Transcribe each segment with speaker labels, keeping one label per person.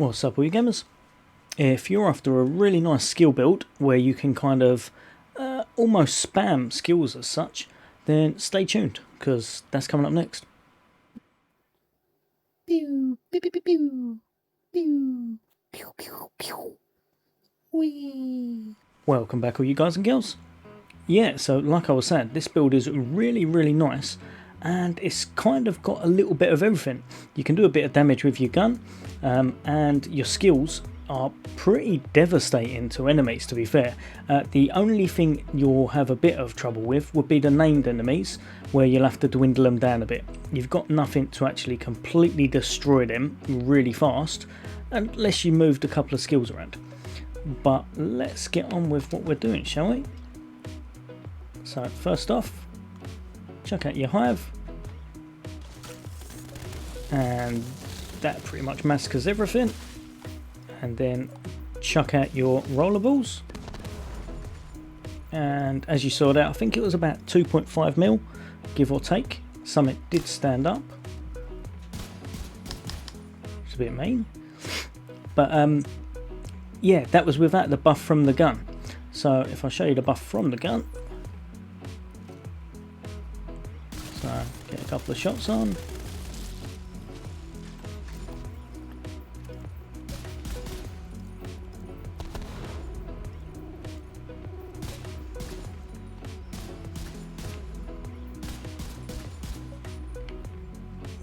Speaker 1: What's up, all you gamers? If you're after a really nice skill build where you can kind of almost spam skills as such, then stay tuned, because that's coming up next.
Speaker 2: Pew, pew, pew, pew, pew. Pew, pew, pew, pew. Whee.
Speaker 1: Welcome back, all you guys and girls. Yeah, so like I was saying, this build is really nice, and it's kind of got a little bit of everything. You can do a bit of damage with your gun, and your skills are pretty devastating to enemies, to be fair. The only thing you'll have a bit of trouble with would be the named enemies, where you'll have to dwindle them down a bit. You've got nothing to actually completely destroy them really fast, unless you moved a couple of skills around. But let's get on with what we're doing, shall we? So first off, chuck out your hive, and that pretty much massacres everything. And then chuck out your rollerballs, and as you saw that, I think it was about 2.5 mil, give or take. Some it did stand up. It's a bit mean, but yeah, that was without the buff from the gun. So if I show you the buff from the gun, so get a couple of shots on.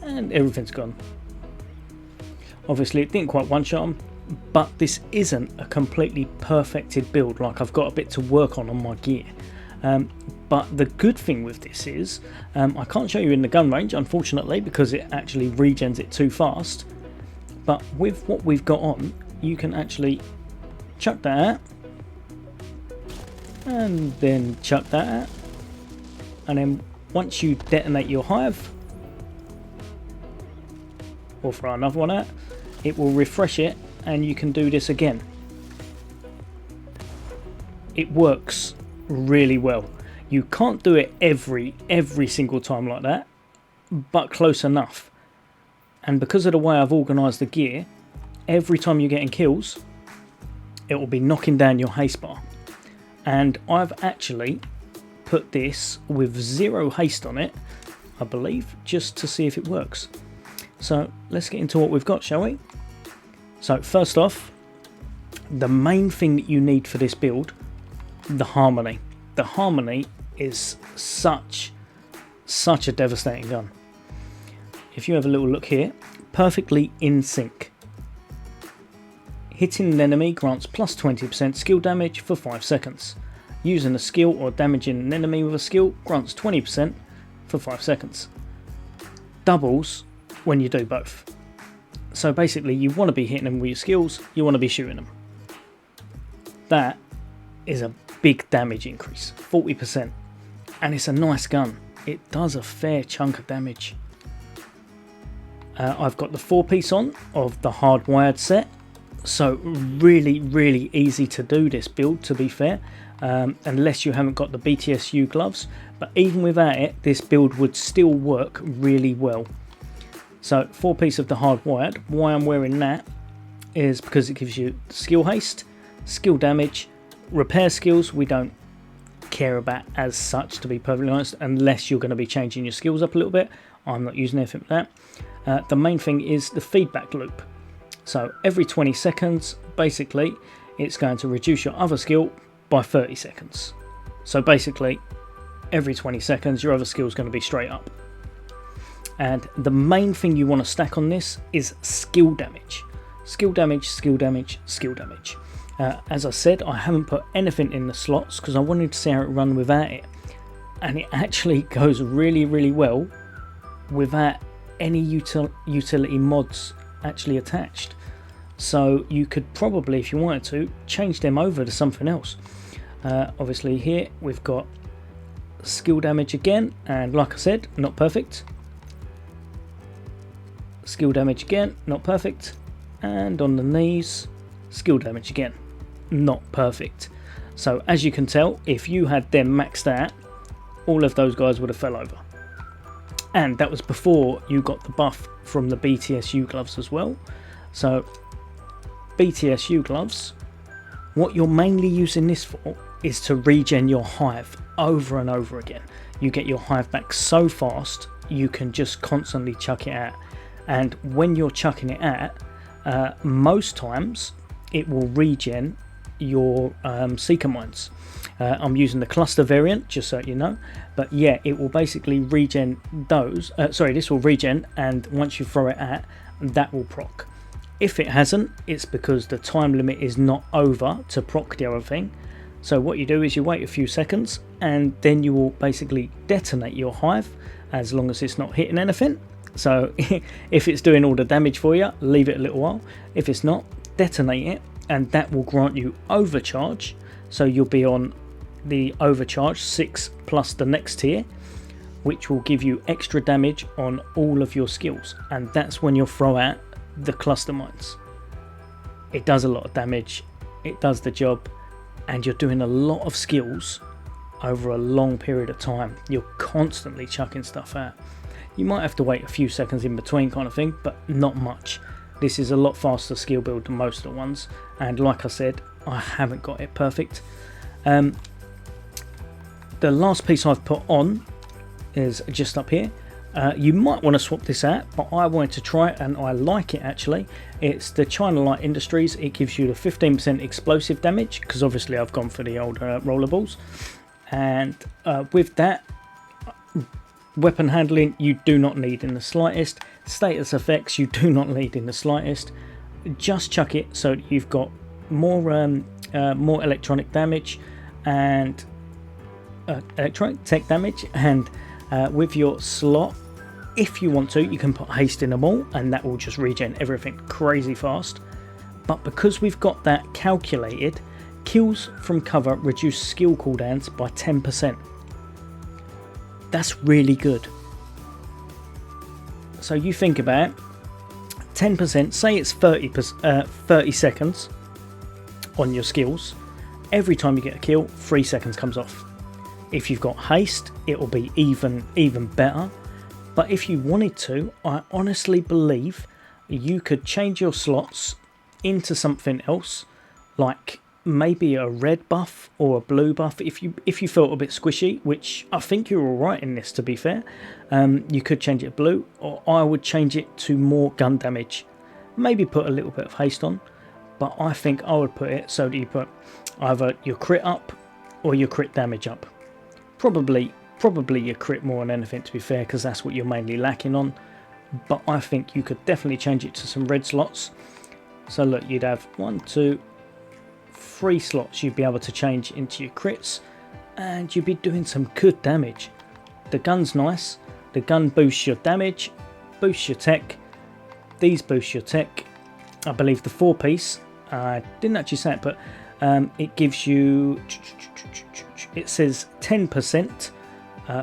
Speaker 1: And everything's gone. Obviously it didn't quite one-shot them, but this isn't a completely perfected build, like I've got a bit to work on my gear. But the good thing with this is, I can't show you in the gun range unfortunately because it actually regens it too fast, but with what we've got on, you can actually chuck that out, and then chuck that out, and then once you detonate your hive, or throw another one out, it will refresh it and you can do this again. It works really well. You can't do it every single time like that, but close enough. And because of the way I've organised the gear, every time you're getting kills, it will be knocking down your haste bar. And I've actually put this with 0 haste on it, I believe, just to see if it works. So let's get into what we've got, shall we? So first off, the main thing that you need for this build, the harmony. The harmony is such a devastating gun. If you have a little look here, perfectly in sync. Hitting an enemy grants plus 20% skill damage for 5 seconds. Using a skill or damaging an enemy with a skill grants 20% for 5 seconds. Doubles when you do both. So basically you want to be hitting them with your skills, you want to be shooting them. That is a big damage increase, 40%. And it's a nice gun. It does a fair chunk of damage. I've got the 4-piece on of the hardwired set. So really easy to do this build, to be fair. Unless you haven't got the BTSU gloves. But even without it, this build would still work really well. So 4-piece of the hardwired. Why I'm wearing that is because it gives you skill haste, skill damage, repair skills we don't care about as such, to be perfectly honest, unless you're going to be changing your skills up a little bit. I'm not using anything for that. The main thing is the feedback loop. So every 20 seconds, basically, it's going to reduce your other skill by 30 seconds. So basically, every 20 seconds, your other skill is going to be straight up. And the main thing you want to stack on this is skill damage. Skill damage, skill damage, skill damage. As I said, I haven't put anything in the slots because I wanted to see how it run without it. And it actually goes really well without any utility mods actually attached. So you could probably, if you wanted to, change them over to something else. Obviously here we've got skill damage again, and like I said, not perfect. Skill damage again, not perfect. And on the knees, skill damage again, not perfect. So as you can tell, if you had them maxed out, all of those guys would have fell over. And that was before you got the buff from the BTSU gloves as well. So BTSU gloves, what you're mainly using this for is to regen your hive over and over again. You get your hive back so fast, you can just constantly chuck it out. And when you're chucking it out, most times it will regen your seeker mines. I'm using the cluster variant, just so you know, but yeah, it will basically regen those. This will regen, and once you throw it out, that will proc. If it hasn't, it's because the time limit is not over to proc the other thing. So what you do is you wait a few seconds, and then you will basically detonate your hive, as long as it's not hitting anything. So if it's doing all the damage for you, leave it a little while. If it's not, detonate it, and that will grant you overcharge. So you'll be on the overcharge 6 plus the next tier, which will give you extra damage on all of your skills, and that's when you'll throw out the cluster mines. It does a lot of damage, it does the job, and you're doing a lot of skills over a long period of time. You're constantly chucking stuff out. You might have to wait a few seconds in between kind of thing, but not much. This is a lot faster skill build than most of the ones, and like I said, I haven't got it perfect. The last piece I've put on is just up here. You might want to swap this out, but I wanted to try it and I like it actually. It's the China Light Industries. It gives you the 15% explosive damage, because obviously I've gone for the old rollerballs. And with that, weapon handling you do not need in the slightest. Status effects you do not need in the slightest. Just chuck it so you've got more electronic damage and electronic tech damage, and with your slot, if you want to, you can put haste in them all, and that will just regen everything crazy fast. But because we've got that calculated, kills from cover reduce skill cooldowns by 10%. That's really good. So you think about it, 10%, say it's 30 seconds on your skills. Every time you get a kill, 3 seconds comes off. If you've got haste, it will be even better. But if you wanted to, I honestly believe you could change your slots into something else, like maybe a red buff or a blue buff. If you felt a bit squishy, which I think you're alright in this, to be fair, you could change it blue, or I would change it to more gun damage. Maybe put a little bit of haste on, but I think I would put it so that you put either your crit up or your crit damage up. Probably your crit more than anything, to be fair, because that's what you're mainly lacking on. But I think you could definitely change it to some red slots. So look, you'd have 1, 2, 3 slots you'd be able to change into your crits, and you'd be doing some good damage. The gun's nice. The gun boosts your damage, boosts your tech. These boost your tech. I believe the 4-piece, I didn't actually say it, but it gives you, it says 10%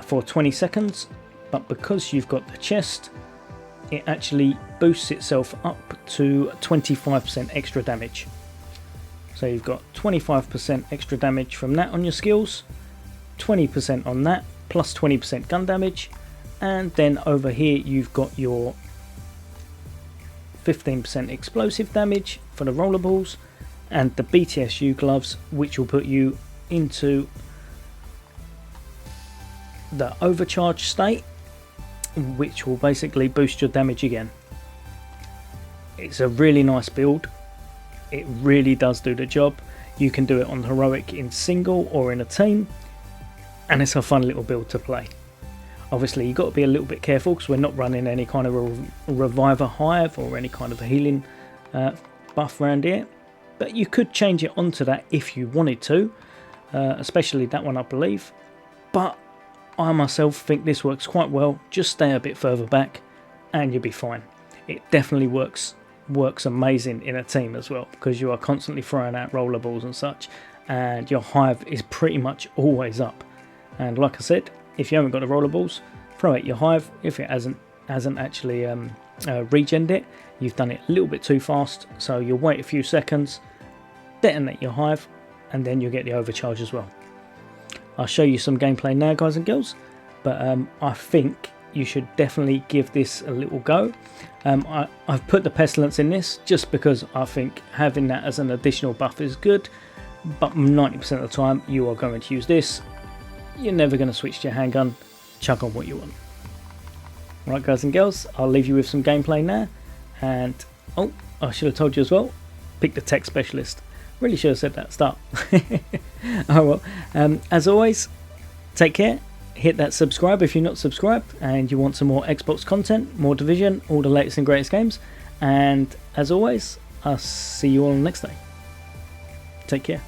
Speaker 1: for 20 seconds, but because you've got the chest, it actually boosts itself up to 25% extra damage. So you've got 25% extra damage from that on your skills, 20% on that, plus 20% gun damage, and then over here you've got your 15% explosive damage for the rollerballs, and the BTSU gloves, which will put you into the overcharge state, which will basically boost your damage again. It's a really nice build. It really does do the job. You can do it on heroic in single or in a team, and it's a fun little build to play. Obviously you've got to be a little bit careful, because we're not running any kind of a reviver hive or any kind of a healing buff around here, but you could change it onto that if you wanted to, especially that one I believe. But I myself think this works quite well. Just stay a bit further back and you'll be fine. It definitely works amazing in a team as well, because you are constantly throwing out rollerballs and such, and your hive is pretty much always up. And like I said, if you haven't got the rollerballs, throw out your hive. If it hasn't actually regened it, you've done it a little bit too fast, so you'll wait a few seconds, detonate your hive, and then you'll get the overcharge as well. I'll show you some gameplay now, guys and girls, but I think you should definitely give this a little go. I've put the pestilence in this just because I think having that as an additional buff is good, but 90% of the time you are going to use this. You're never going to switch to your handgun. Chuck on what you want. Right, guys and girls, I'll leave you with some gameplay now. And oh, I should have told you as well, pick the tech specialist. Really should have said that at the start. Oh well, as always, take care. Hit that subscribe if you're not subscribed and you want some more Xbox content, more Division, all the latest and greatest games. And as always, I'll see you all next day. Take care.